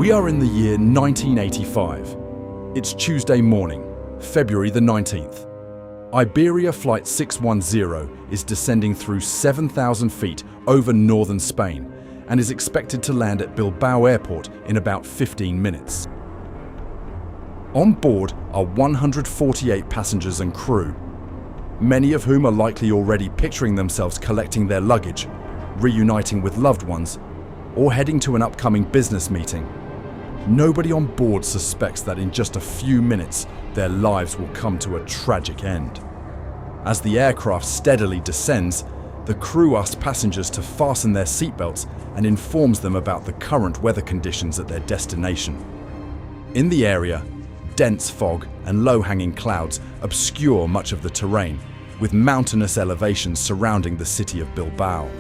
We are in the year 1985. It's Tuesday morning, February the 19th. Iberia Flight 610 is descending through 7,000 feet over northern Spain and is expected to land at Bilbao airport in about 15 minutes. On board are 148 passengers and crew, many of whom are likely already picturing themselves collecting their luggage, reuniting with loved ones, or heading to an upcoming business meeting. Nobody on board suspects that in just a few minutes, their lives will come to a tragic end. As the aircraft steadily descends, the crew asks passengers to fasten their seatbelts and informs them about the current weather conditions at their destination. In the area, dense fog and low-hanging clouds obscure much of the terrain, with mountainous elevations surrounding the city of Bilbao.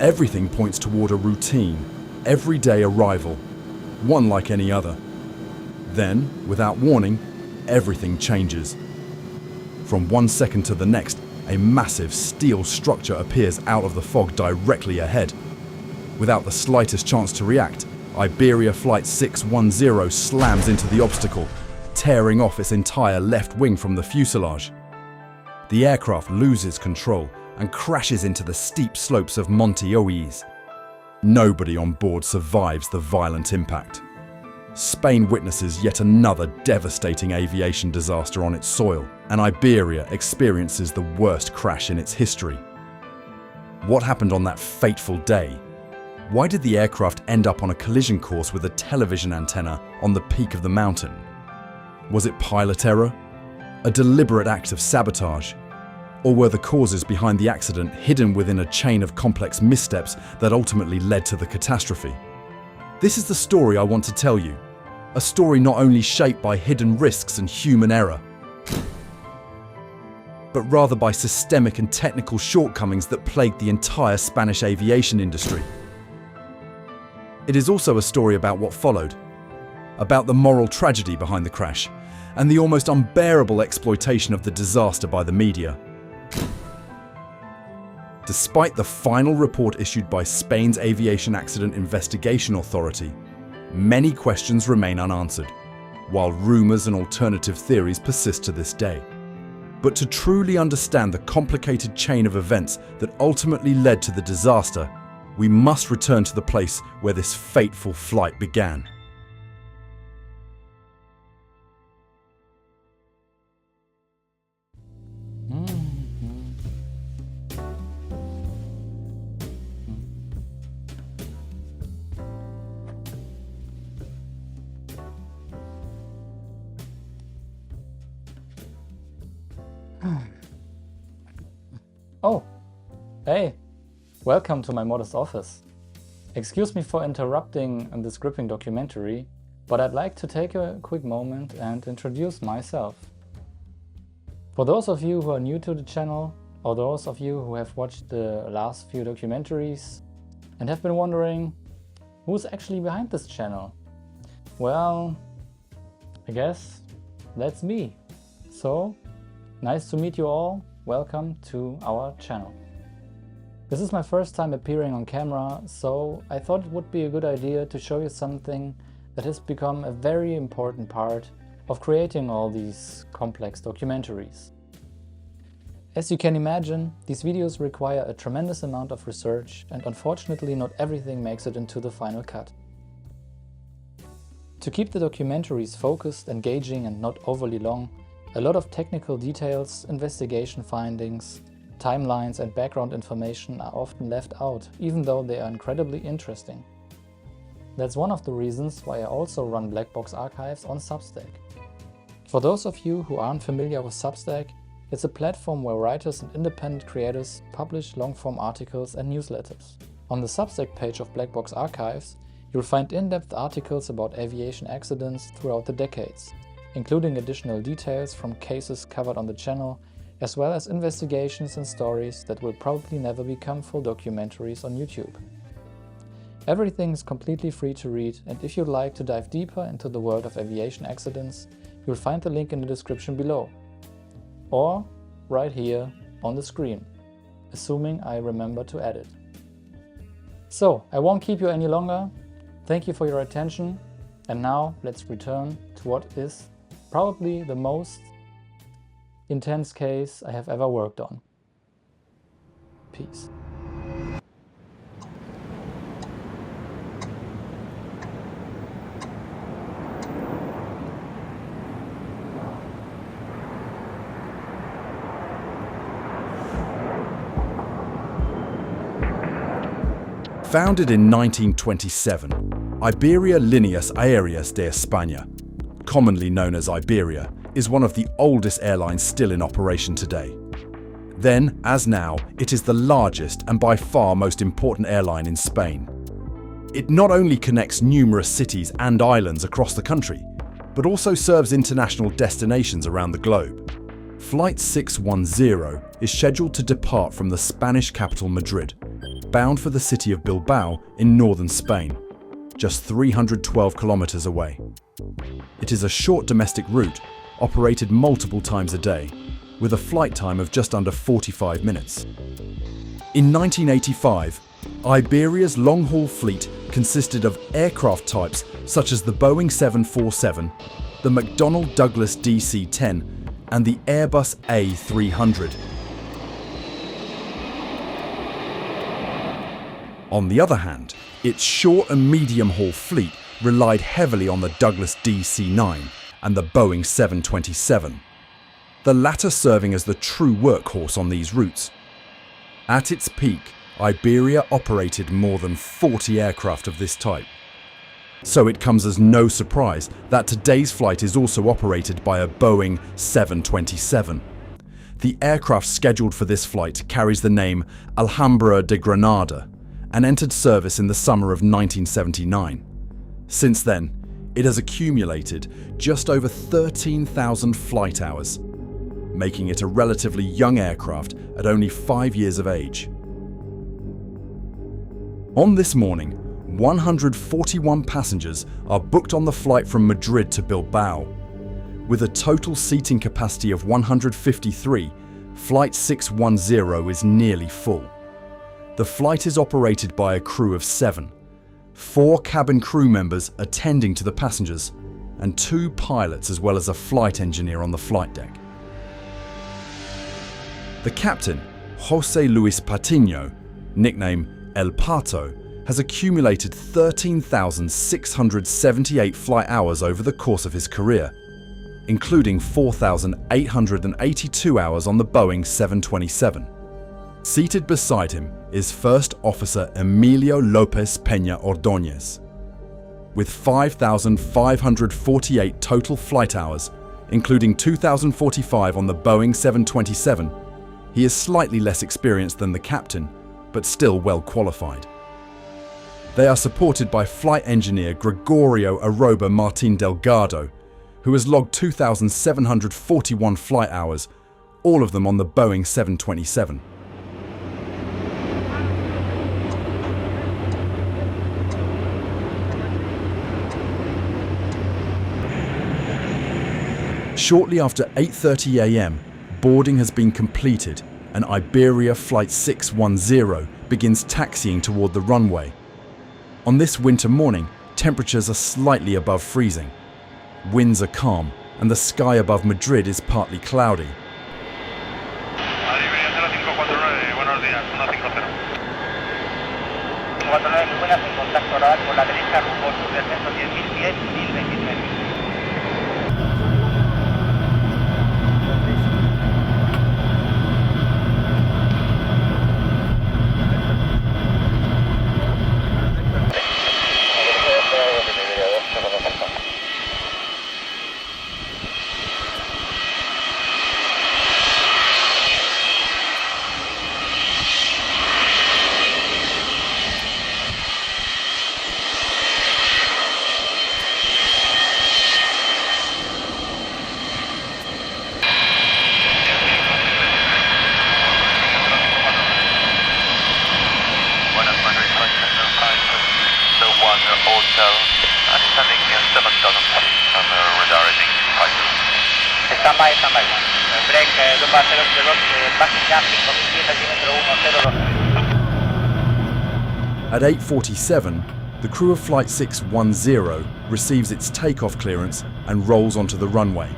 Everything points toward a routine, everyday arrival, one like any other. Then, without warning, everything changes. From one second to the next, a massive steel structure appears out of the fog directly ahead. Without the slightest chance to react, Iberia Flight 610 slams into the obstacle, tearing off its entire left wing from the fuselage. The aircraft loses control and crashes into the steep slopes of Monte Oiz. Nobody on board survives the violent impact. Spain witnesses yet another devastating aviation disaster on its soil, and Iberia experiences the worst crash in its history. What happened on that fateful day? Why did the aircraft end up on a collision course with a television antenna on the peak of the mountain? Was it pilot error? A deliberate act of sabotage? Or were the causes behind the accident hidden within a chain of complex missteps that ultimately led to the catastrophe? This is the story I want to tell you. A story not only shaped by hidden risks and human error, but rather by systemic and technical shortcomings that plagued the entire Spanish aviation industry. It is also a story about what followed, about the moral tragedy behind the crash, and the almost unbearable exploitation of the disaster by the media. Despite the final report issued by Spain's Aviation Accident Investigation Authority, many questions remain unanswered, while rumours and alternative theories persist to this day. But to truly understand the complicated chain of events that ultimately led to the disaster, we must return to the place where this fateful flight began. Oh, hey, welcome to my modest office. Excuse me for interrupting this gripping documentary, but I'd like to take a quick moment and introduce myself. For those of you who are new to the channel, or those of you who have watched the last few documentaries and have been wondering who's actually behind this channel, well, I guess that's me. So, nice to meet you all. Welcome to our channel. This is my first time appearing on camera, so I thought it would be a good idea to show you something that has become a very important part of creating all these complex documentaries. As you can imagine, these videos require a tremendous amount of research, and unfortunately not everything makes it into the final cut. To keep the documentaries focused, engaging and not overly long, a lot of technical details, investigation findings, timelines and background information are often left out, even though they are incredibly interesting. That's one of the reasons why I also run Black Box Archives on Substack. For those of you who aren't familiar with Substack, it's a platform where writers and independent creators publish long-form articles and newsletters. On the Substack page of Black Box Archives, you'll find in-depth articles about aviation accidents throughout the decades, including additional details from cases covered on the channel, as well as investigations and stories that will probably never become full documentaries on YouTube. Everything is completely free to read, and if you'd like to dive deeper into the world of aviation accidents, you'll find the link in the description below, or right here on the screen, assuming I remember to add it. So, I won't keep you any longer. Thank you for your attention, and now let's return to what is probably the most intense case I have ever worked on. Peace. Founded in 1927, Iberia Líneas Aéreas de España, commonly known as Iberia, is one of the oldest airlines still in operation today. Then, as now, it is the largest and by far most important airline in Spain. It not only connects numerous cities and islands across the country, but also serves international destinations around the globe. Flight 610 is scheduled to depart from the Spanish capital Madrid, bound for the city of Bilbao in northern Spain, just 312 kilometers away. It is a short domestic route, operated multiple times a day, with a flight time of just under 45 minutes. In 1985, Iberia's long-haul fleet consisted of aircraft types such as the Boeing 747, the McDonnell Douglas DC-10, and the Airbus A300. On the other hand, its short and medium-haul fleet relied heavily on the Douglas DC-9 and the Boeing 727, the latter serving as the true workhorse on these routes. At its peak, Iberia operated more than 40 aircraft of this type. So it comes as no surprise that today's flight is also operated by a Boeing 727. The aircraft scheduled for this flight carries the name Alhambra de Granada and entered service in the summer of 1979. Since then, it has accumulated just over 13,000 flight hours, making it a relatively young aircraft at only 5 years of age. On this morning, 141 passengers are booked on the flight from Madrid to Bilbao. With a total seating capacity of 153, Flight 610 is nearly full. The flight is operated by a crew of 7, 4 cabin crew members attending to the passengers, and 2 pilots as well as a flight engineer on the flight deck. The captain, José Luis Patiño, nickname El Pato, has accumulated 13,678 flight hours over the course of his career, including 4,882 hours on the Boeing 727. Seated beside him is First Officer Emilio López Peña Ordóñez. With 5,548 total flight hours, including 2,045 on the Boeing 727, he is slightly less experienced than the captain, but still well qualified. They are supported by flight engineer Gregorio Aroba Martín Delgado, who has logged 2,741 flight hours, all of them on the Boeing 727. Shortly after 8:30 a.m, boarding has been completed and Iberia Flight 610 begins taxiing toward the runway. On this winter morning, temperatures are slightly above freezing. Winds are calm and the sky above Madrid is partly cloudy. Iberia 0549, buenos días, 150. 549, muy buenas, en contacto radar por la derecha, rumbo sur del centro 10.000 pies, 1023. Standby, standby. Break 2 Basque Basque 5000, 102. At 8:47, the crew of Flight 610 receives its takeoff clearance and rolls onto the runway.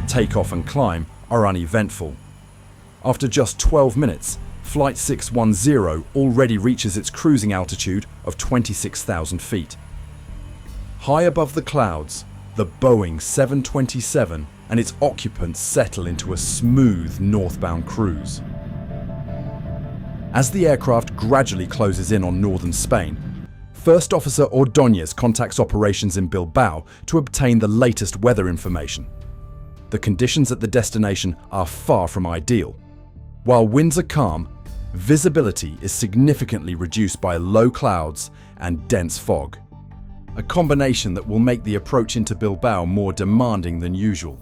Takeoff and climb are uneventful. After just 12 minutes, Flight 610 already reaches its cruising altitude of 26,000 feet. High above the clouds, the Boeing 727 and its occupants settle into a smooth northbound cruise. As the aircraft gradually closes in on northern Spain, First Officer Ordóñez contacts operations in Bilbao to obtain the latest weather information. The conditions at the destination are far from ideal. While winds are calm, visibility is significantly reduced by low clouds and dense fog, a combination that will make the approach into Bilbao more demanding than usual.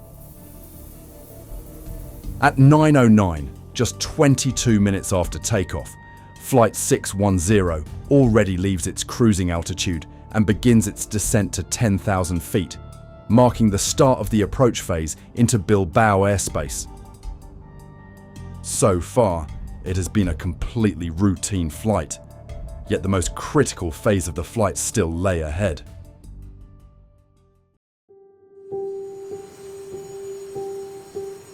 At 9:09, just 22 minutes after takeoff, Flight 610 already leaves its cruising altitude and begins its descent to 10,000 feet, marking the start of the approach phase into Bilbao airspace. So far, it has been a completely routine flight, yet the most critical phase of the flight still lay ahead.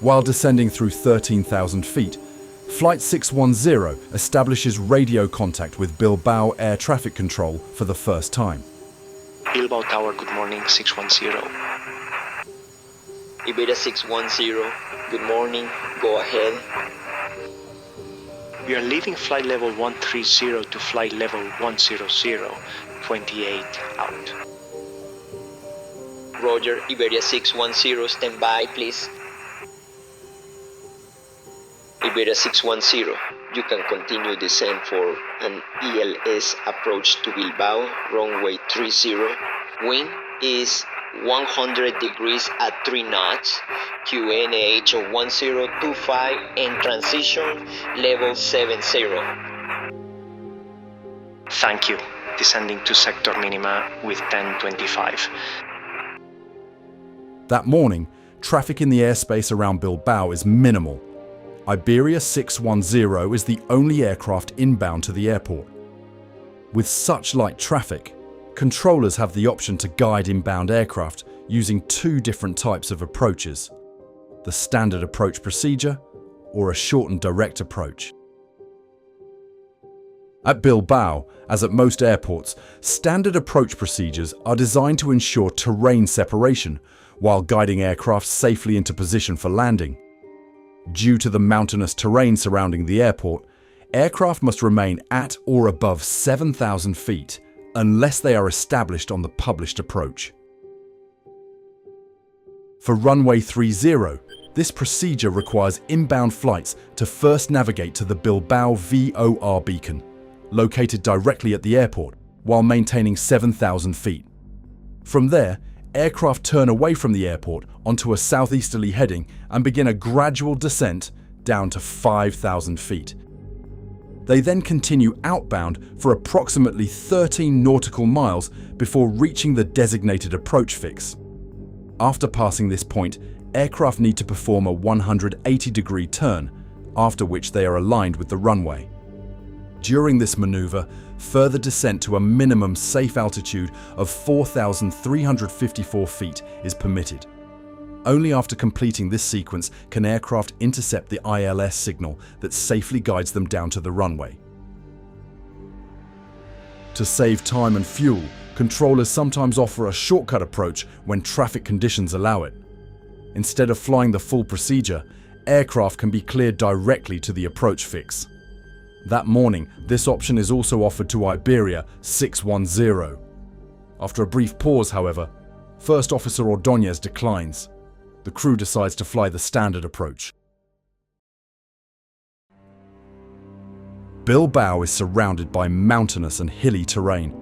While descending through 13,000 feet, Flight 610 establishes radio contact with Bilbao Air Traffic Control for the first time. Bilbao Tower, good morning, 610. Iberia 610, good morning, go ahead. We are leaving flight level 130 to flight level 100, 28 out. Roger, Iberia 610, stand by please. Iberia 610, you can continue descent for an ELS approach to Bilbao, runway 30. Wind is 100 degrees at 3 knots, QNH of 1025 and transition level 70. Thank you. Descending to sector minima with 1025. That morning, traffic in the airspace around Bilbao is minimal. Iberia 610 is the only aircraft inbound to the airport. With such light traffic, controllers have the option to guide inbound aircraft using two different types of approaches: the standard approach procedure or a shortened direct approach. At Bilbao, as at most airports, standard approach procedures are designed to ensure terrain separation while guiding aircraft safely into position for landing. Due to the mountainous terrain surrounding the airport, aircraft must remain at or above 7,000 feet unless they are established on the published approach. For runway 30, this procedure requires inbound flights to first navigate to the Bilbao VOR beacon, located directly at the airport, while maintaining 7,000 feet. From there, aircraft turn away from the airport onto a southeasterly heading and begin a gradual descent down to 5,000 feet. They then continue outbound for approximately 13 nautical miles before reaching the designated approach fix. After passing this point, aircraft need to perform a 180-degree turn, after which they are aligned with the runway. During this maneuver, further descent to a minimum safe altitude of 4,354 feet is permitted. Only after completing this sequence can aircraft intercept the ILS signal that safely guides them down to the runway. To save time and fuel, controllers sometimes offer a shortcut approach when traffic conditions allow it. Instead of flying the full procedure, aircraft can be cleared directly to the approach fix. That morning, this option is also offered to Iberia 610. After a brief pause, however, First Officer Ordóñez declines. The crew decides to fly the standard approach. Bilbao is surrounded by mountainous and hilly terrain.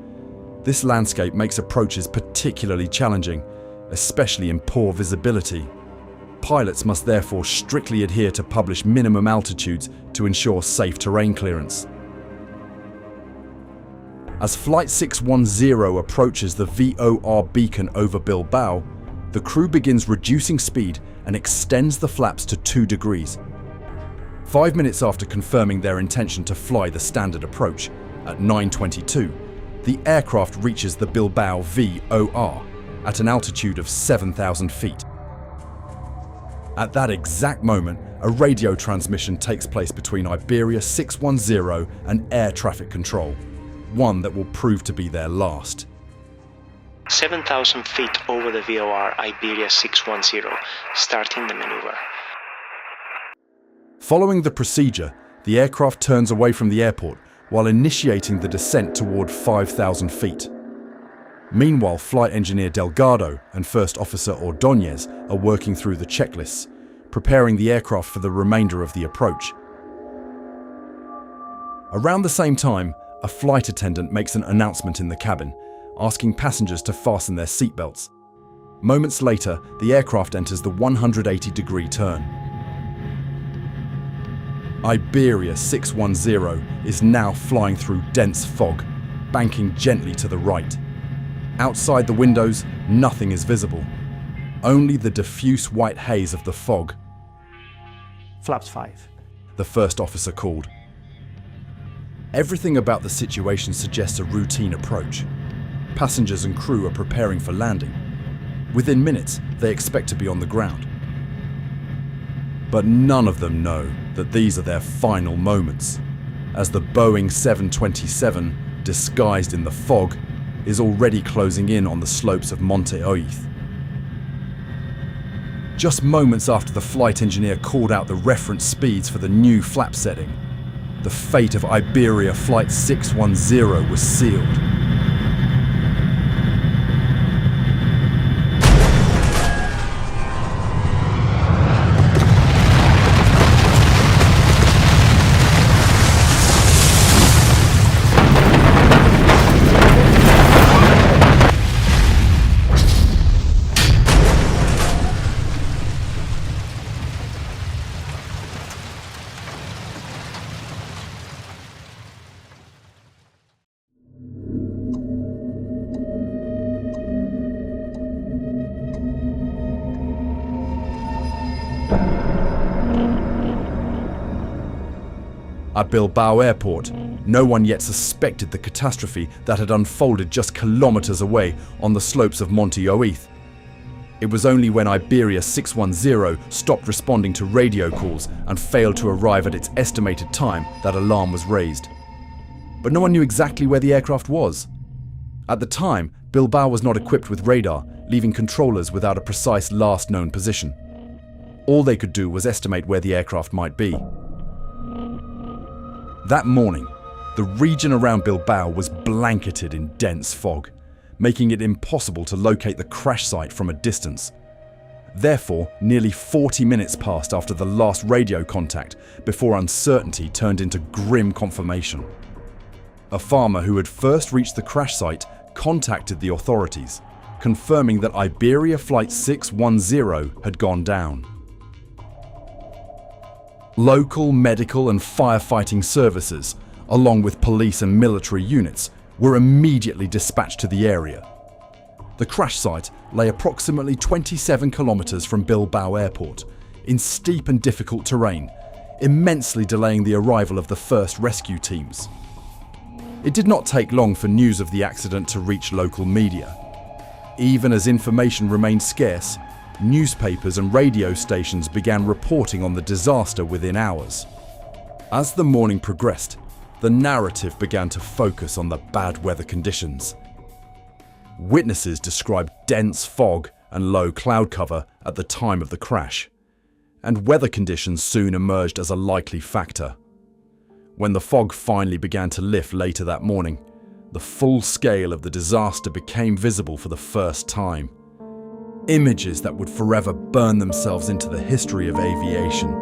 This landscape makes approaches particularly challenging, especially in poor visibility. Pilots must therefore strictly adhere to published minimum altitudes to ensure safe terrain clearance. As Flight 610 approaches the VOR beacon over Bilbao, the crew begins reducing speed and extends the flaps to 2 degrees. 5 minutes after confirming their intention to fly the standard approach, at 9:22, the aircraft reaches the Bilbao VOR at an altitude of 7,000 feet. At that exact moment, a radio transmission takes place between Iberia 610 and air traffic control, one that will prove to be their last. 7,000 feet over the VOR, Iberia 610, starting the maneuver. Following the procedure, the aircraft turns away from the airport while initiating the descent toward 5,000 feet. Meanwhile, Flight Engineer Delgado and First Officer Ordóñez are working through the checklists, preparing the aircraft for the remainder of the approach. Around the same time, a flight attendant makes an announcement in the cabin, asking passengers to fasten their seatbelts. Moments later, the aircraft enters the 180-degree turn. Iberia 610 is now flying through dense fog, banking gently to the right. Outside the windows, nothing is visible. Only the diffuse white haze of the fog. Flaps 5. The first officer called. Everything about the situation suggests a routine approach. Passengers and crew are preparing for landing. Within minutes, they expect to be on the ground. But none of them know that these are their final moments, as the Boeing 727, disguised in the fog, is already closing in on the slopes of Monte Oiz. Just moments after the flight engineer called out the reference speeds for the new flap setting, the fate of Iberia Flight 610 was sealed. At Bilbao Airport, no one yet suspected the catastrophe that had unfolded just kilometers away on the slopes of Monte Oiz. It was only when Iberia 610 stopped responding to radio calls and failed to arrive at its estimated time that alarm was raised. But no one knew exactly where the aircraft was. At the time, Bilbao was not equipped with radar, leaving controllers without a precise last known position. All they could do was estimate where the aircraft might be. That morning, the region around Bilbao was blanketed in dense fog, making it impossible to locate the crash site from a distance. Therefore, nearly 40 minutes passed after the last radio contact before uncertainty turned into grim confirmation. A farmer who had first reached the crash site contacted the authorities, confirming that Iberia Flight 610 had gone down. Local medical and firefighting services, along with police and military units, were immediately dispatched to the area. The crash site lay approximately 27 kilometers from Bilbao airport, in steep and difficult terrain, immensely delaying the arrival of the first rescue teams. It did not take long for news of the accident to reach local media. Even as information remained scarce, newspapers and radio stations began reporting on the disaster within hours. As the morning progressed, the narrative began to focus on the bad weather conditions. Witnesses described dense fog and low cloud cover at the time of the crash, and weather conditions soon emerged as a likely factor. When the fog finally began to lift later that morning, the full scale of the disaster became visible for the first time. Images that would forever burn themselves into the history of aviation.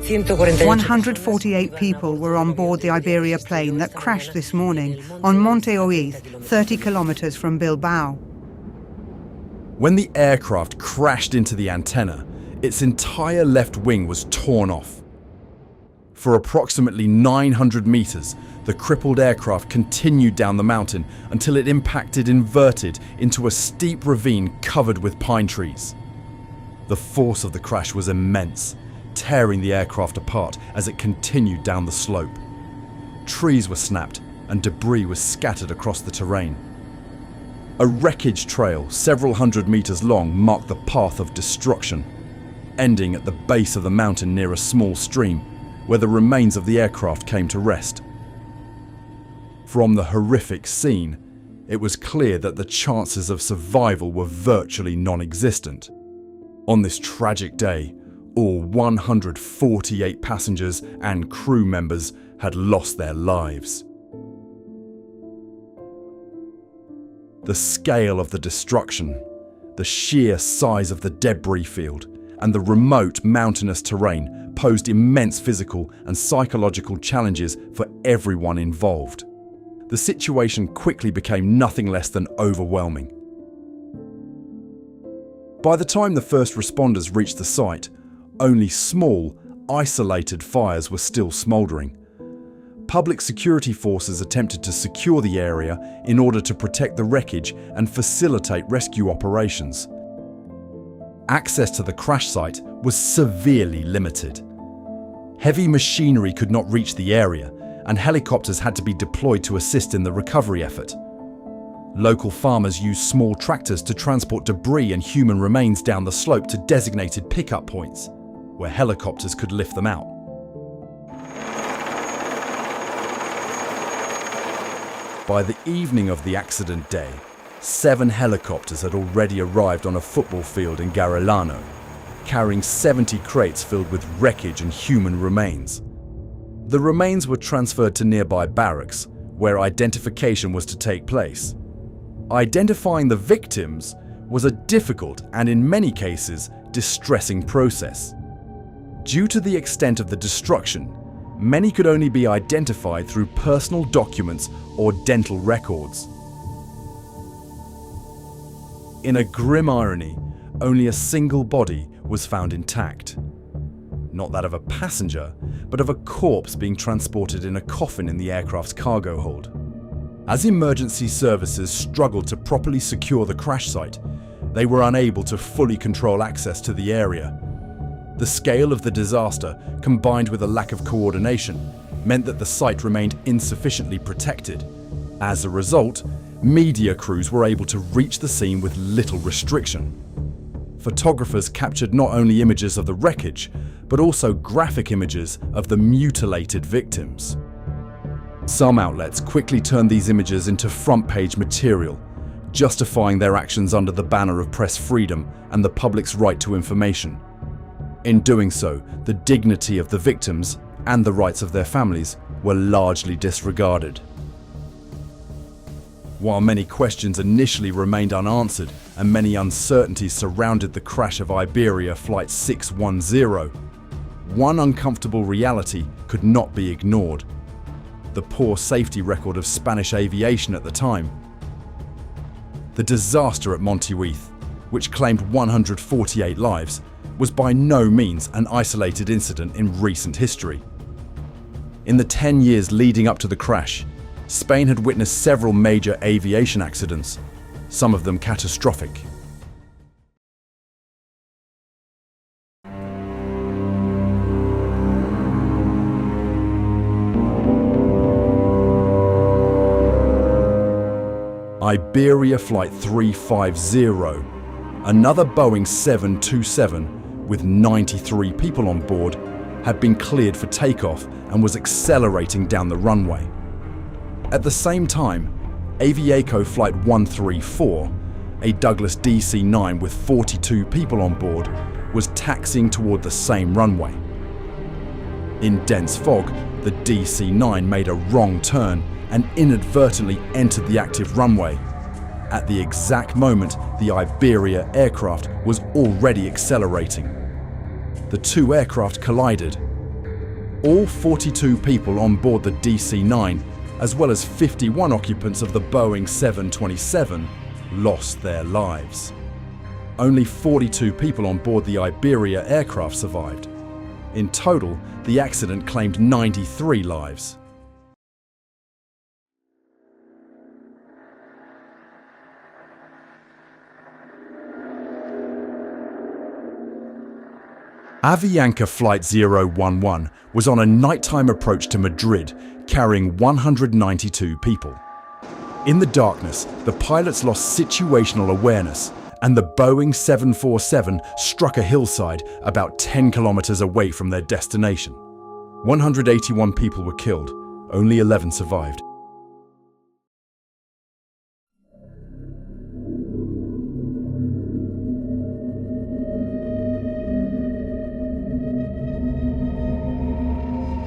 Ciento 148 people were on board the Iberia plane that crashed this morning on Monte Oiz, 30 kilometers from Bilbao. When the aircraft crashed into the antenna, its entire left wing was torn off. For approximately 900 meters, the crippled aircraft continued down the mountain until it impacted inverted into a steep ravine covered with pine trees. The force of the crash was immense, tearing the aircraft apart as it continued down the slope. Trees were snapped and debris was scattered across the terrain. A wreckage trail several hundred meters long marked the path of destruction, ending at the base of the mountain near a small stream where the remains of the aircraft came to rest. From the horrific scene, it was clear that the chances of survival were virtually non-existent. On this tragic day, all 148 passengers and crew members had lost their lives. The scale of the destruction, the sheer size of the debris field, and the remote mountainous terrain posed immense physical and psychological challenges for everyone involved. The situation quickly became nothing less than overwhelming. By the time the first responders reached the site, only small, isolated fires were still smouldering. Public security forces attempted to secure the area in order to protect the wreckage and facilitate rescue operations. Access to the crash site was severely limited. Heavy machinery could not reach the area, and helicopters had to be deployed to assist in the recovery effort. Local farmers used small tractors to transport debris and human remains down the slope to designated pickup points, where helicopters could lift them out. By the evening of the accident day, 7 helicopters had already arrived on a football field in Garellano, carrying 70 crates filled with wreckage and human remains. The remains were transferred to nearby barracks, where identification was to take place. Identifying the victims was a difficult and, in many cases, distressing process. Due to the extent of the destruction, many could only be identified through personal documents or dental records. In a grim irony, only a single body was found intact. Not that of a passenger, but of a corpse being transported in a coffin in the aircraft's cargo hold. As emergency services struggled to properly secure the crash site, they were unable to fully control access to the area. The scale of the disaster, combined with a lack of coordination, meant that the site remained insufficiently protected. As a result, media crews were able to reach the scene with little restriction. Photographers captured not only images of the wreckage, but also graphic images of the mutilated victims. Some outlets quickly turned these images into front-page material, justifying their actions under the banner of press freedom and the public's right to information. In doing so, the dignity of the victims and the rights of their families were largely disregarded. While many questions initially remained unanswered and many uncertainties surrounded the crash of Iberia Flight 610, one uncomfortable reality could not be ignored: the poor safety record of Spanish aviation at the time. The disaster at Monte Oiz, which claimed 148 lives, was by no means an isolated incident in recent history. In the 10 years leading up to the crash, Spain had witnessed several major aviation accidents, some of them catastrophic. Iberia Flight 350, another Boeing 727 with 93 people on board, had been cleared for takeoff and was accelerating down the runway. At the same time, Aviaco Flight 134, a Douglas DC-9 with 42 people on board, was taxiing toward the same runway. In dense fog, the DC-9 made a wrong turn and inadvertently entered the active runway. At the exact moment, the Iberia aircraft was already accelerating. The two aircraft collided. All 42 people on board the DC-9, as well as 51 occupants of the Boeing 727, lost their lives. Only 42 people on board the Iberia aircraft survived. In total, the accident claimed 93 lives. Avianca Flight 011 was on a nighttime approach to Madrid, carrying 192 people. In the darkness, the pilots lost situational awareness, and the Boeing 747 struck a hillside about 10 kilometers away from their destination. 181 people were killed, only 11 survived.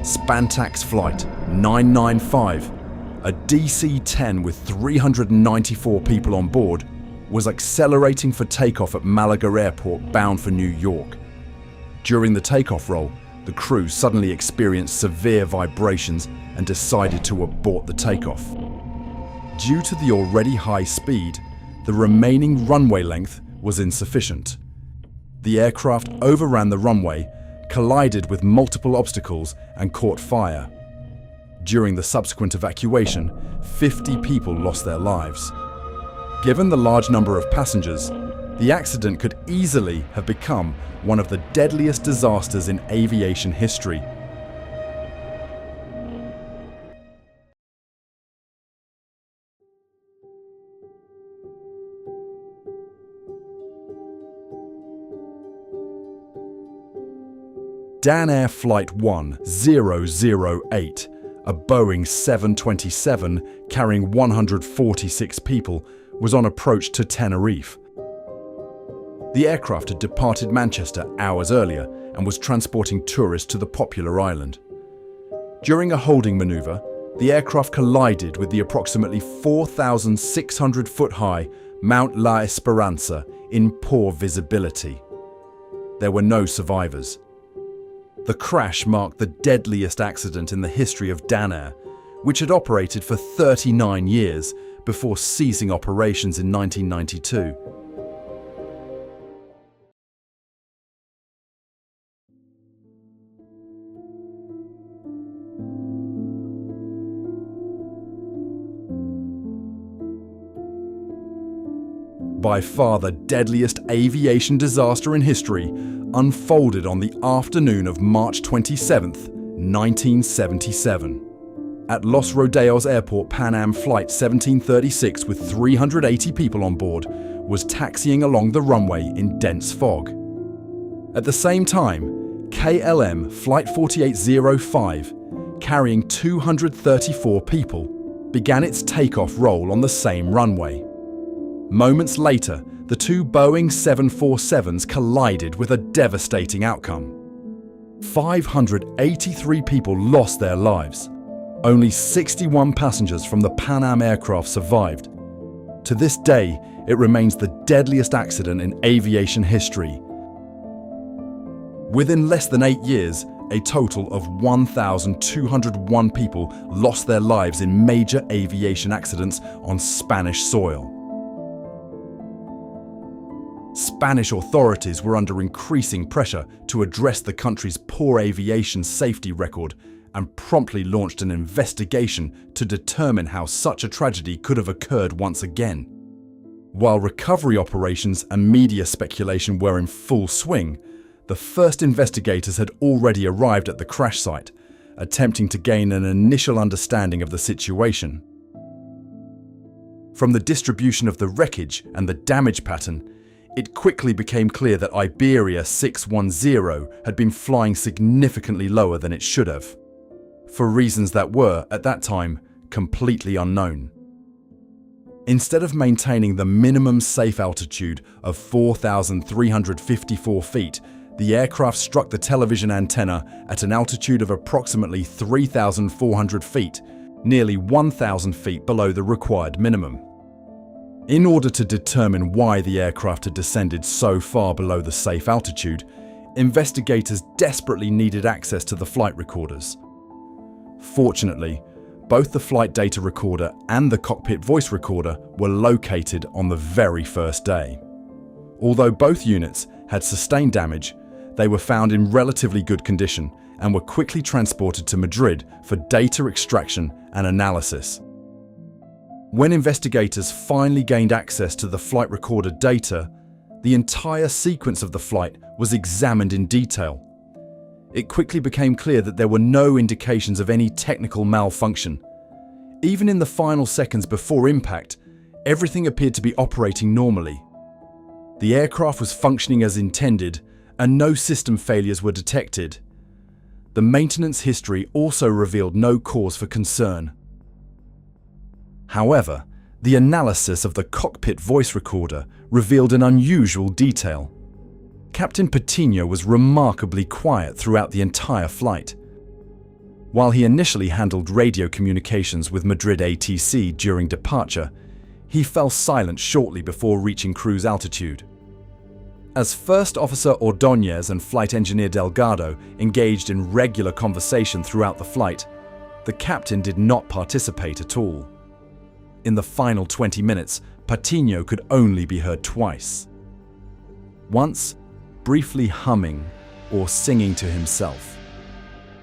Spantax Flight 995, a DC-10 with 394 people on board, was accelerating for takeoff at Malaga Airport bound for New York. During the takeoff roll, the crew suddenly experienced severe vibrations and decided to abort the takeoff. Due to the already high speed, the remaining runway length was insufficient. The aircraft overran the runway, collided with multiple obstacles and caught fire. During the subsequent evacuation, 50 people lost their lives. Given the large number of passengers, the accident could easily have become one of the deadliest disasters in aviation history. Danair Flight 1008, a Boeing 727 carrying 146 people, was on approach to Tenerife. The aircraft had departed Manchester hours earlier and was transporting tourists to the popular island. During a holding maneuver, the aircraft collided with the approximately 4,600-foot-high Mount La Esperanza in poor visibility. There were no survivors. The crash marked the deadliest accident in the history of Danair, which had operated for 39 years before ceasing operations in 1992. By far the deadliest aviation disaster in history unfolded on the afternoon of March 27, 1977. At Los Rodeos Airport, Pan Am Flight 1736 with 380 people on board was taxiing along the runway in dense fog. At the same time, KLM Flight 4805, carrying 234 people, began its takeoff roll on the same runway. Moments later, the two Boeing 747s collided with a devastating outcome. 583 people lost their lives. Only 61 passengers from the Pan Am aircraft survived. To this day, it remains the deadliest accident in aviation history. Within less than 8 years, a total of 1,201 people lost their lives in major aviation accidents on Spanish soil. Spanish authorities were under increasing pressure to address the country's poor aviation safety record and promptly launched an investigation to determine how such a tragedy could have occurred once again. While recovery operations and media speculation were in full swing, the first investigators had already arrived at the crash site, attempting to gain an initial understanding of the situation. From the distribution of the wreckage and the damage pattern, it quickly became clear that Iberia 610 had been flying significantly lower than it should have, for reasons that were, at that time, completely unknown. Instead of maintaining the minimum safe altitude of 4,354 feet, the aircraft struck the television antenna at an altitude of approximately 3,400 feet, nearly 1,000 feet below the required minimum. In order to determine why the aircraft had descended so far below the safe altitude, investigators desperately needed access to the flight recorders. Fortunately, both the flight data recorder and the cockpit voice recorder were located on the very first day. Although both units had sustained damage, they were found in relatively good condition and were quickly transported to Madrid for data extraction and analysis. When investigators finally gained access to the flight recorder data, the entire sequence of the flight was examined in detail. It quickly became clear that there were no indications of any technical malfunction. Even in the final seconds before impact, everything appeared to be operating normally. The aircraft was functioning as intended, and no system failures were detected. The maintenance history also revealed no cause for concern. However, the analysis of the cockpit voice recorder revealed an unusual detail. Captain Patiño was remarkably quiet throughout the entire flight. While he initially handled radio communications with Madrid ATC during departure, he fell silent shortly before reaching cruise altitude. As First Officer Ordóñez and Flight Engineer Delgado engaged in regular conversation throughout the flight, the captain did not participate at all. In the final 20 minutes, Patiño could only be heard twice. Once, briefly humming or singing to himself,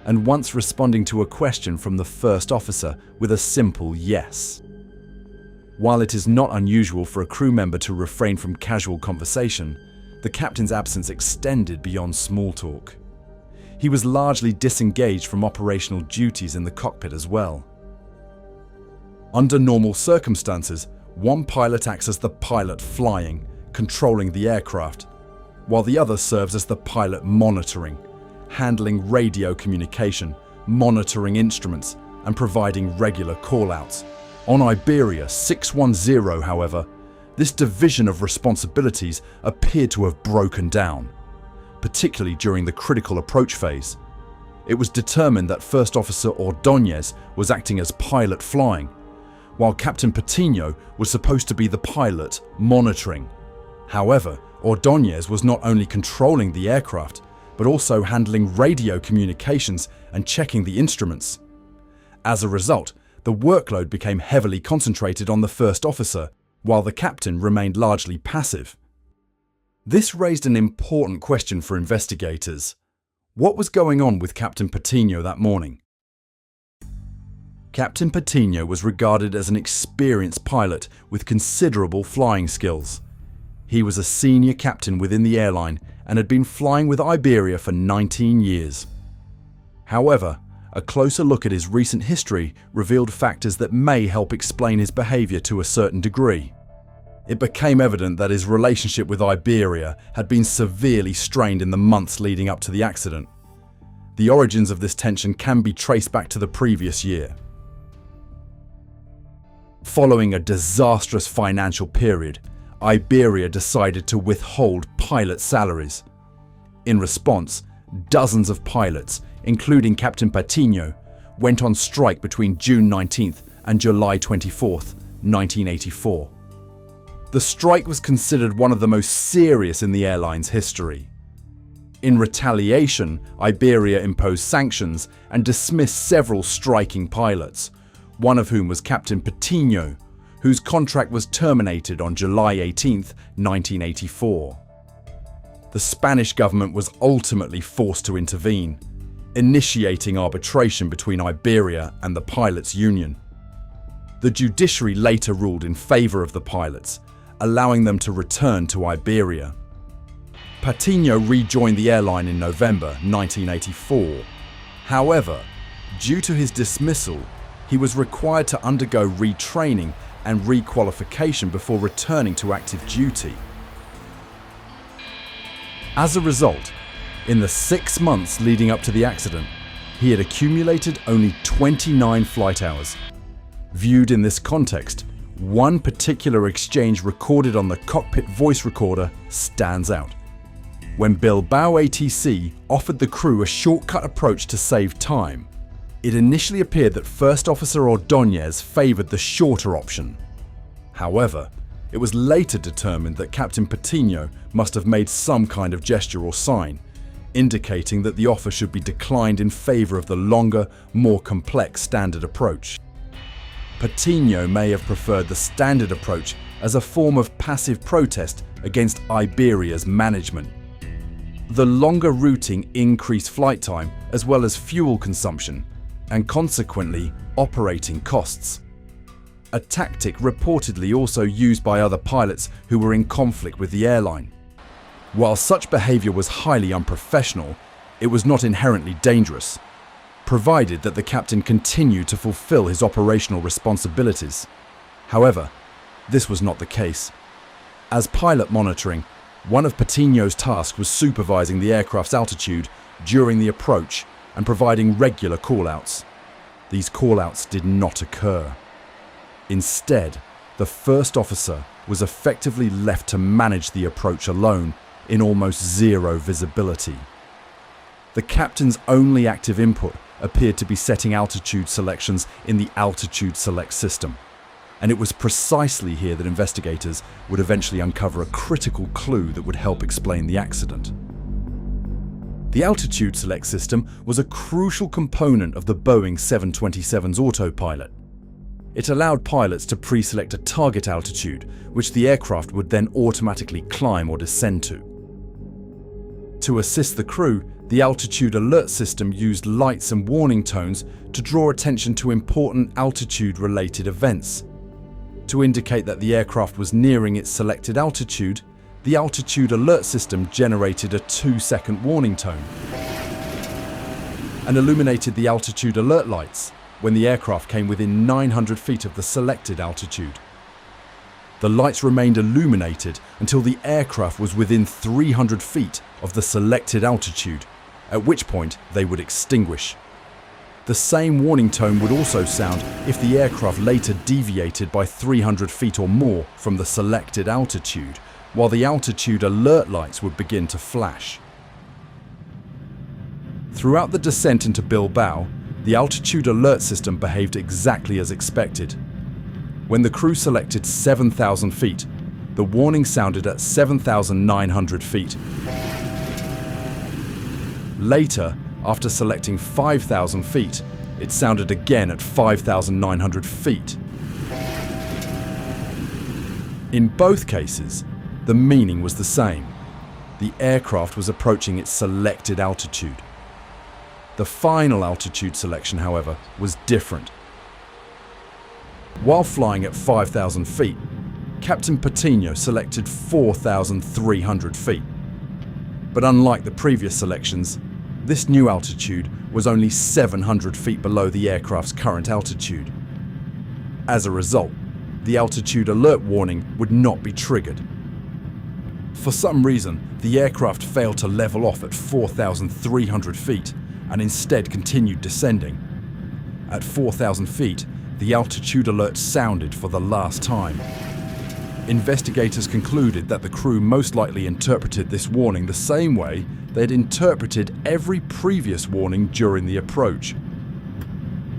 and once responding to a question from the first officer with a simple yes. While it is not unusual for a crew member to refrain from casual conversation, the captain's absence extended beyond small talk. He was largely disengaged from operational duties in the cockpit as well. Under normal circumstances, one pilot acts as the pilot flying, controlling the aircraft, while the other serves as the pilot monitoring, handling radio communication, monitoring instruments, and providing regular call-outs. On Iberia 610, however, this division of responsibilities appeared to have broken down, particularly during the critical approach phase. It was determined that First Officer Ordóñez was acting as pilot flying, while Captain Patiño was supposed to be the pilot monitoring. However, Ordóñez was not only controlling the aircraft, but also handling radio communications and checking the instruments. As a result, the workload became heavily concentrated on the first officer, while the captain remained largely passive. This raised an important question for investigators. What was going on with Captain Patiño that morning? Captain Patiño was regarded as an experienced pilot with considerable flying skills. He was a senior captain within the airline and had been flying with Iberia for 19 years. However, a closer look at his recent history revealed factors that may help explain his behavior to a certain degree. It became evident that his relationship with Iberia had been severely strained in the months leading up to the accident. The origins of this tension can be traced back to the previous year. Following a disastrous financial period, Iberia decided to withhold pilot salaries. In response, dozens of pilots, including Captain Patiño, went on strike between June 19th and July 24th, 1984. The strike was considered one of the most serious in the airline's history. In retaliation, Iberia imposed sanctions and dismissed several striking pilots, one of whom was Captain Patiño, whose contract was terminated on July 18, 1984. The Spanish government was ultimately forced to intervene, initiating arbitration between Iberia and the pilots' union. The judiciary later ruled in favor of the pilots, allowing them to return to Iberia. Patiño rejoined the airline in November 1984. However, due to his dismissal, he was required to undergo retraining and requalification before returning to active duty. As a result, in the 6 months leading up to the accident, he had accumulated only 29 flight hours. Viewed in this context, one particular exchange recorded on the cockpit voice recorder stands out. When Bilbao ATC offered the crew a shortcut approach to save time, it initially appeared that First Officer Ordóñez favoured the shorter option. However, it was later determined that Captain Patiño must have made some kind of gesture or sign, indicating that the offer should be declined in favour of the longer, more complex standard approach. Patiño may have preferred the standard approach as a form of passive protest against Iberia's management. The longer routing increased flight time as well as fuel consumption, and consequently operating costs. A tactic reportedly also used by other pilots who were in conflict with the airline. While such behaviour was highly unprofessional, it was not inherently dangerous, provided that the captain continued to fulfill his operational responsibilities. However, this was not the case. As pilot monitoring, one of Patiño's tasks was supervising the aircraft's altitude during the approach and providing regular call-outs. These call-outs did not occur. Instead, the first officer was effectively left to manage the approach alone in almost zero visibility. The captain's only active input appeared to be setting altitude selections in the altitude select system, and it was precisely here that investigators would eventually uncover a critical clue that would help explain the accident. The altitude select system was a crucial component of the Boeing 727's autopilot. It allowed pilots to pre-select a target altitude, which the aircraft would then automatically climb or descend to. To assist the crew, the altitude alert system used lights and warning tones to draw attention to important altitude-related events. To indicate that the aircraft was nearing its selected altitude, the altitude alert system generated a 2-second warning tone and illuminated the altitude alert lights when the aircraft came within 900 feet of the selected altitude. The lights remained illuminated until the aircraft was within 300 feet of the selected altitude, at which point they would extinguish. The same warning tone would also sound if the aircraft later deviated by 300 feet or more from the selected altitude, while the altitude alert lights would begin to flash. Throughout the descent into Bilbao, the altitude alert system behaved exactly as expected. When the crew selected 7,000 feet, the warning sounded at 7,900 feet. Later, after selecting 5,000 feet, it sounded again at 5,900 feet. In both cases, the meaning was the same. The aircraft was approaching its selected altitude. The final altitude selection, however, was different. While flying at 5,000 feet, Captain Patino selected 4,300 feet. But unlike the previous selections, this new altitude was only 700 feet below the aircraft's current altitude. As a result, the altitude alert warning would not be triggered. For some reason, the aircraft failed to level off at 4,300 feet and instead continued descending. At 4,000 feet, the altitude alert sounded for the last time. Investigators concluded that the crew most likely interpreted this warning the same way they'd interpreted every previous warning during the approach.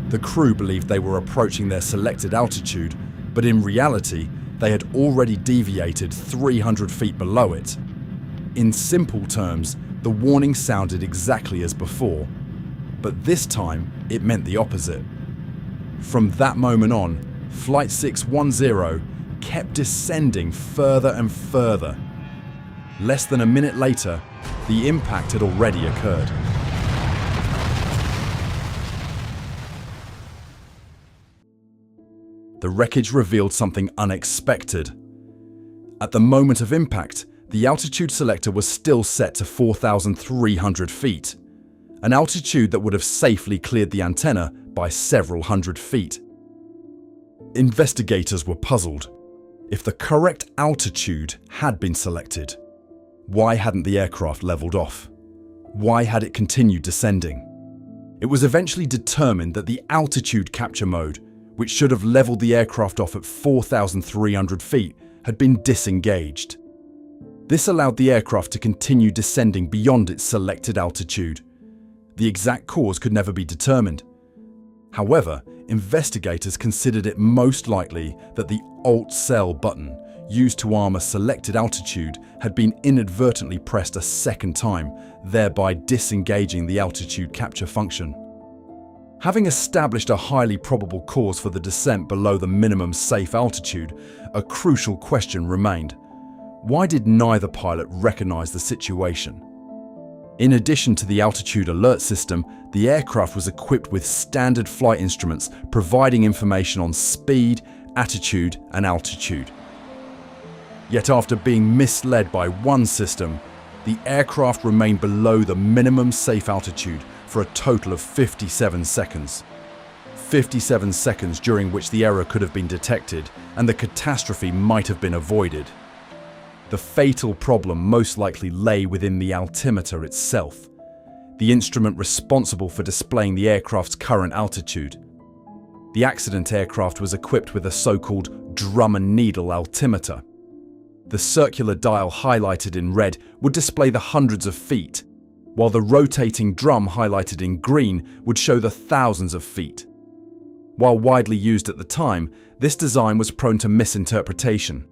The crew believed they were approaching their selected altitude, but in reality, they had already deviated 300 feet below it. In simple terms, the warning sounded exactly as before, but this time it meant the opposite. From that moment on, Flight 610 kept descending further and further. Less than a minute later, the impact had already occurred. The wreckage revealed something unexpected. At the moment of impact, the altitude selector was still set to 4,300 feet, an altitude that would have safely cleared the antenna by several hundred feet. Investigators were puzzled. If the correct altitude had been selected, why hadn't the aircraft leveled off? Why had it continued descending? It was eventually determined that the altitude capture mode, which should have leveled the aircraft off at 4,300 feet, had been disengaged. This allowed the aircraft to continue descending beyond its selected altitude. The exact cause could never be determined. However, investigators considered it most likely that the Alt-Cell button, used to arm a selected altitude, had been inadvertently pressed a second time, thereby disengaging the altitude capture function. Having established a highly probable cause for the descent below the minimum safe altitude, a crucial question remained. Why did neither pilot recognize the situation? In addition to the altitude alert system, the aircraft was equipped with standard flight instruments providing information on speed, attitude, and altitude. Yet after being misled by one system, the aircraft remained below the minimum safe altitude for a total of 57 seconds. 57 seconds during which the error could have been detected and the catastrophe might have been avoided. The fatal problem most likely lay within the altimeter itself, the instrument responsible for displaying the aircraft's current altitude. The accident aircraft was equipped with a so-called drum and needle altimeter. The circular dial highlighted in red would display the hundreds of feet, while the rotating drum highlighted in green would show the thousands of feet. While widely used at the time, this design was prone to misinterpretation.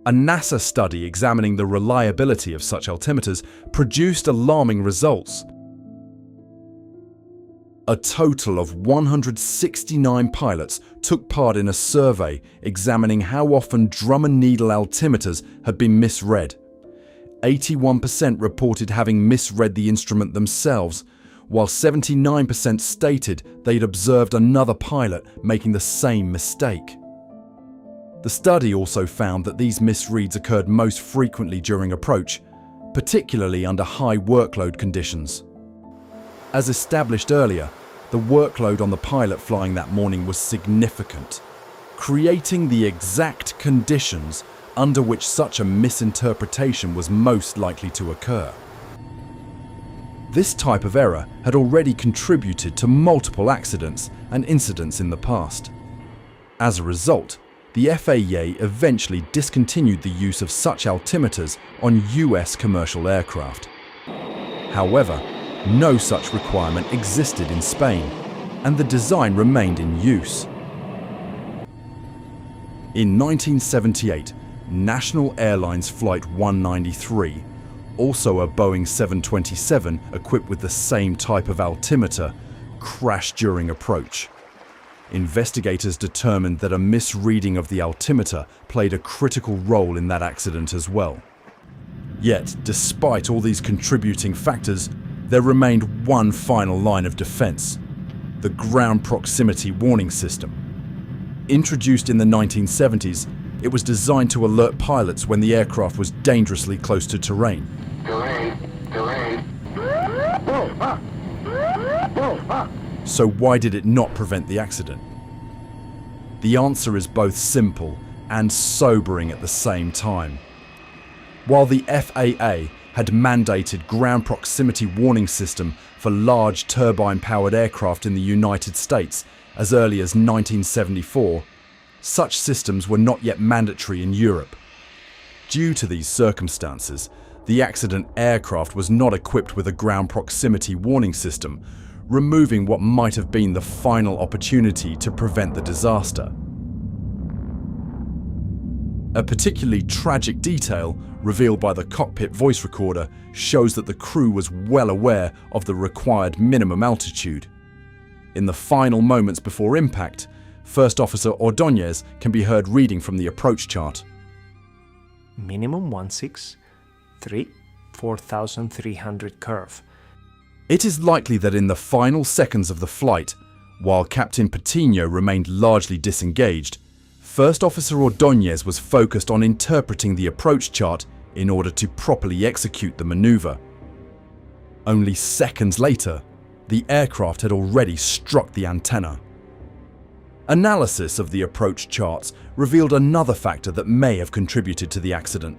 A NASA study examining the reliability of such altimeters produced alarming results. A total of 169 pilots took part in a survey examining how often drum and needle altimeters had been misread. 81% reported having misread the instrument themselves, while 79% stated they'd observed another pilot making the same mistake. The study also found that these misreads occurred most frequently during approach, particularly under high workload conditions. As established earlier, the workload on the pilot flying that morning was significant, creating the exact conditions under which such a misinterpretation was most likely to occur. This type of error had already contributed to multiple accidents and incidents in the past. As a result, the FAA eventually discontinued the use of such altimeters on US commercial aircraft. However, no such requirement existed in Spain, and the design remained in use. In 1978, National Airlines Flight 193, also a Boeing 727 equipped with the same type of altimeter, crashed during approach. Investigators determined that a misreading of the altimeter played a critical role in that accident as well. Yet, despite all these contributing factors, there remained one final line of defense: the ground proximity warning system. Introduced in the 1970s, It was designed to alert pilots when the aircraft was dangerously close to terrain. So why did it not prevent the accident? The answer is both simple and sobering at the same time. While the FAA had mandated ground proximity warning system for large turbine-powered aircraft in the United States as early as 1974, such systems were not yet mandatory in Europe. Due to these circumstances, the accident aircraft was not equipped with a ground proximity warning system, removing what might have been the final opportunity to prevent the disaster. A particularly tragic detail revealed by the cockpit voice recorder shows that the crew was well aware of the required minimum altitude. In the final moments before impact, First Officer Ordóñez can be heard reading from the approach chart. Minimum 163, 4,300 curve. It is likely that in the final seconds of the flight, while Captain Patiño remained largely disengaged, First Officer Ordóñez was focused on interpreting the approach chart in order to properly execute the maneuver. Only seconds later, the aircraft had already struck the antenna. Analysis of the approach charts revealed another factor that may have contributed to the accident.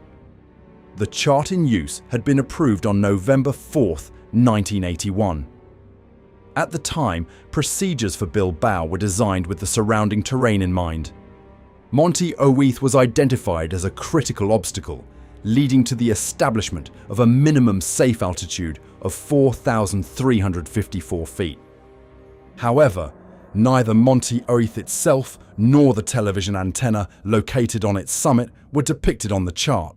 The chart in use had been approved on November 4th, 1981. At the time, procedures for Bilbao were designed with the surrounding terrain in mind. Monte Oiz was identified as a critical obstacle, leading to the establishment of a minimum safe altitude of 4,354 feet. However, neither Monte Oiz itself nor the television antenna located on its summit were depicted on the chart.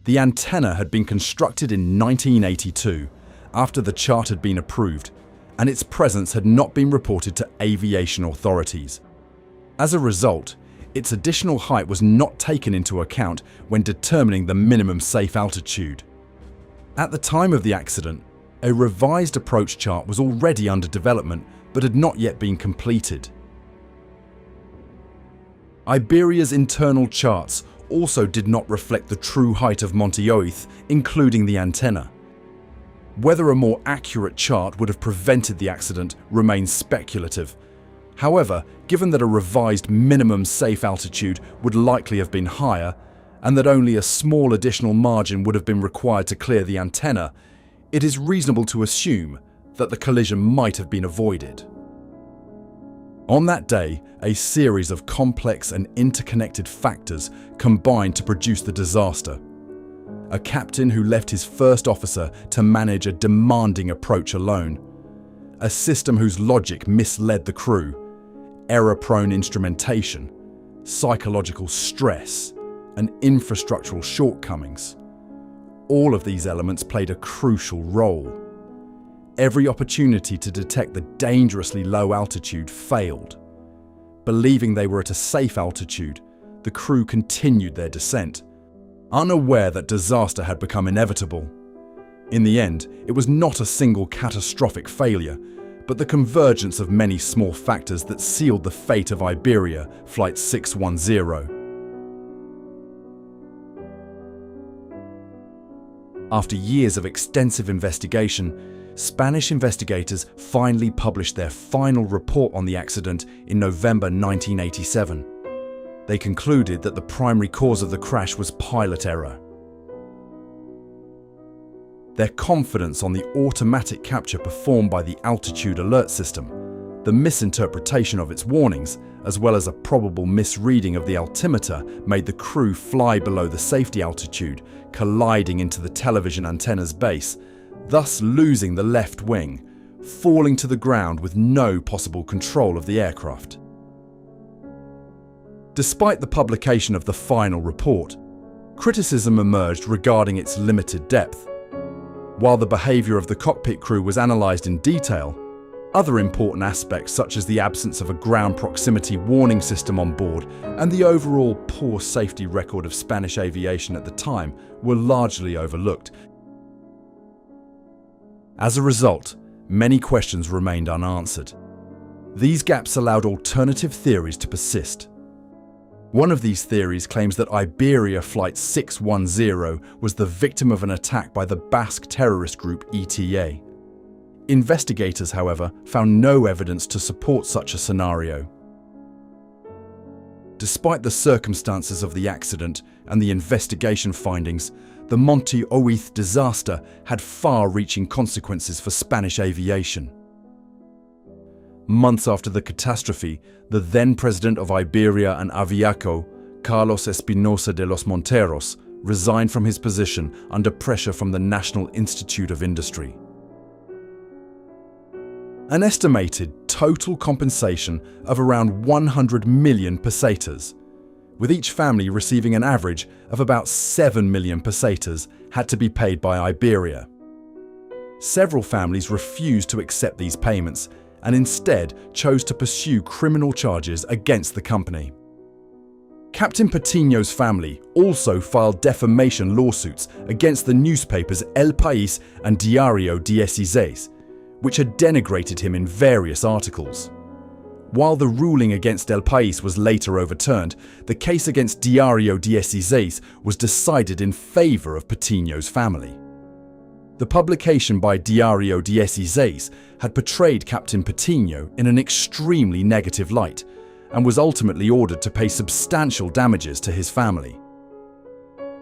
The antenna had been constructed in 1982, after the chart had been approved, and its presence had not been reported to aviation authorities. As a result, its additional height was not taken into account when determining the minimum safe altitude. At the time of the accident, a revised approach chart was already under development but had not yet been completed. Iberia's internal charts also did not reflect the true height of Monte Oiz, including the antenna. Whether a more accurate chart would have prevented the accident remains speculative. However, given that a revised minimum safe altitude would likely have been higher, and that only a small additional margin would have been required to clear the antenna, it is reasonable to assume that the collision might have been avoided. On that day, a series of complex and interconnected factors combined to produce the disaster. A captain who left his first officer to manage a demanding approach alone. A system whose logic misled the crew. Error-prone instrumentation, psychological stress, and infrastructural shortcomings. All of these elements played a crucial role. Every opportunity to detect the dangerously low altitude failed. Believing they were at a safe altitude, the crew continued their descent, unaware that disaster had become inevitable. In the end, it was not a single catastrophic failure, but the convergence of many small factors that sealed the fate of Iberia Flight 610. After years of extensive investigation, Spanish investigators finally published their final report on the accident in November 1987. They concluded that the primary cause of the crash was pilot error. Their confidence on the automatic capture performed by the altitude alert system, the misinterpretation of its warnings, as well as a probable misreading of the altimeter made the crew fly below the safety altitude, colliding into the television antenna's base, thus losing the left wing, falling to the ground with no possible control of the aircraft. Despite the publication of the final report, criticism emerged regarding its limited depth. While the behaviour of the cockpit crew was analysed in detail, other important aspects such as the absence of a ground proximity warning system on board and the overall poor safety record of Spanish aviation at the time were largely overlooked. As a result, many questions remained unanswered. These gaps allowed alternative theories to persist. One of these theories claims that Iberia Flight 610 was the victim of an attack by the Basque terrorist group ETA. Investigators, however, found no evidence to support such a scenario. Despite the circumstances of the accident and the investigation findings, the Monte Oiz disaster had far-reaching consequences for Spanish aviation. Months after the catastrophe, the then president of Iberia and Aviaco, Carlos Espinosa de los Monteros, resigned from his position under pressure from the National Institute of Industry. An estimated total compensation of around 100 million pesetas, with each family receiving an average of about 7 million pesetas, had to be paid by Iberia. Several families refused to accept these payments and instead chose to pursue criminal charges against the company. Captain Patiño's family also filed defamation lawsuits against the newspapers El País and Diario 16, which had denigrated him in various articles. While the ruling against El País was later overturned, the case against Diario 16 was decided in favor of Patiño's family. The publication by Diario 16 had portrayed Captain Patiño in an extremely negative light and was ultimately ordered to pay substantial damages to his family.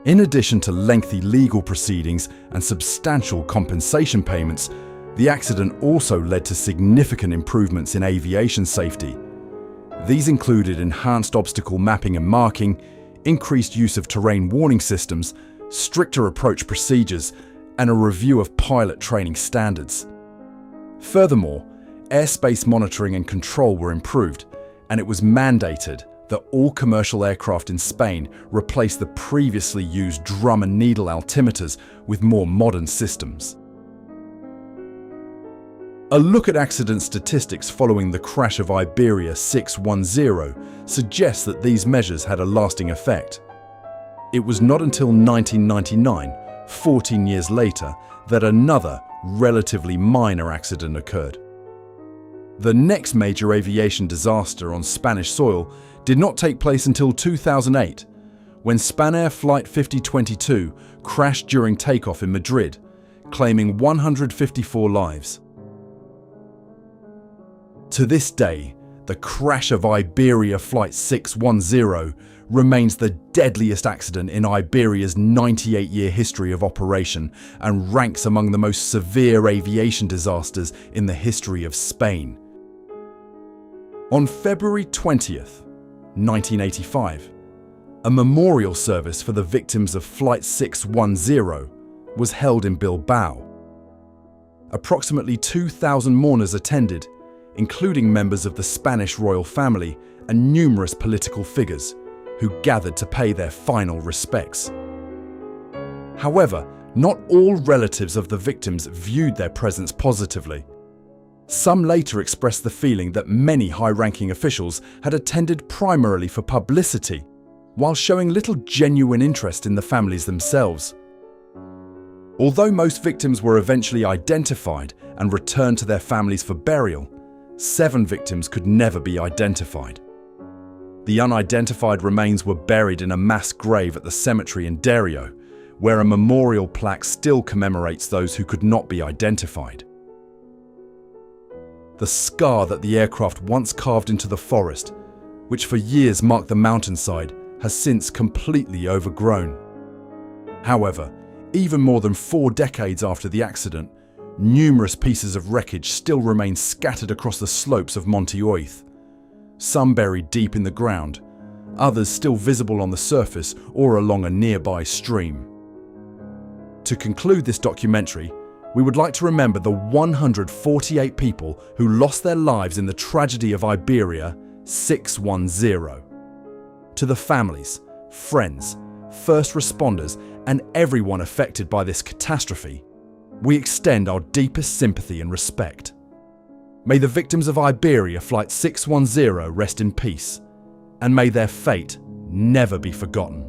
In addition to lengthy legal proceedings and substantial compensation payments, the accident also led to significant improvements in aviation safety. These included enhanced obstacle mapping and marking, increased use of terrain warning systems, stricter approach procedures, and a review of pilot training standards. Furthermore, airspace monitoring and control were improved, and it was mandated that all commercial aircraft in Spain replace the previously used drum and needle altimeters with more modern systems. A look at accident statistics following the crash of Iberia 610 suggests that these measures had a lasting effect. It was not until 1999, 14 years later, that another, relatively minor accident occurred. The next major aviation disaster on Spanish soil did not take place until 2008, when Spanair Flight 5022 crashed during takeoff in Madrid, claiming 154 lives. To this day, the crash of Iberia Flight 610 remains the deadliest accident in Iberia's 98-year history of operation and ranks among the most severe aviation disasters in the history of Spain. On February 20th, 1985, a memorial service for the victims of Flight 610 was held in Bilbao. Approximately 2,000 mourners attended, including members of the Spanish royal family and numerous political figures, who gathered to pay their final respects. However, not all relatives of the victims viewed their presence positively. Some later expressed the feeling that many high-ranking officials had attended primarily for publicity, while showing little genuine interest in the families themselves. Although most victims were eventually identified and returned to their families for burial, 7 victims could never be identified. The unidentified remains were buried in a mass grave at the cemetery in Derio, where a memorial plaque still commemorates those who could not be identified. The scar that the aircraft once carved into the forest, which for years marked the mountainside, has since completely overgrown. However, even more than 4 decades after the accident, numerous pieces of wreckage still remain scattered across the slopes of Monte Oiz, some buried deep in the ground, others still visible on the surface or along a nearby stream. To conclude this documentary, we would like to remember the 148 people who lost their lives in the tragedy of Iberia 610. To the families, friends, first responders, and everyone affected by this catastrophe, we extend our deepest sympathy and respect. May the victims of Iberia Flight 610 rest in peace, and may their fate never be forgotten.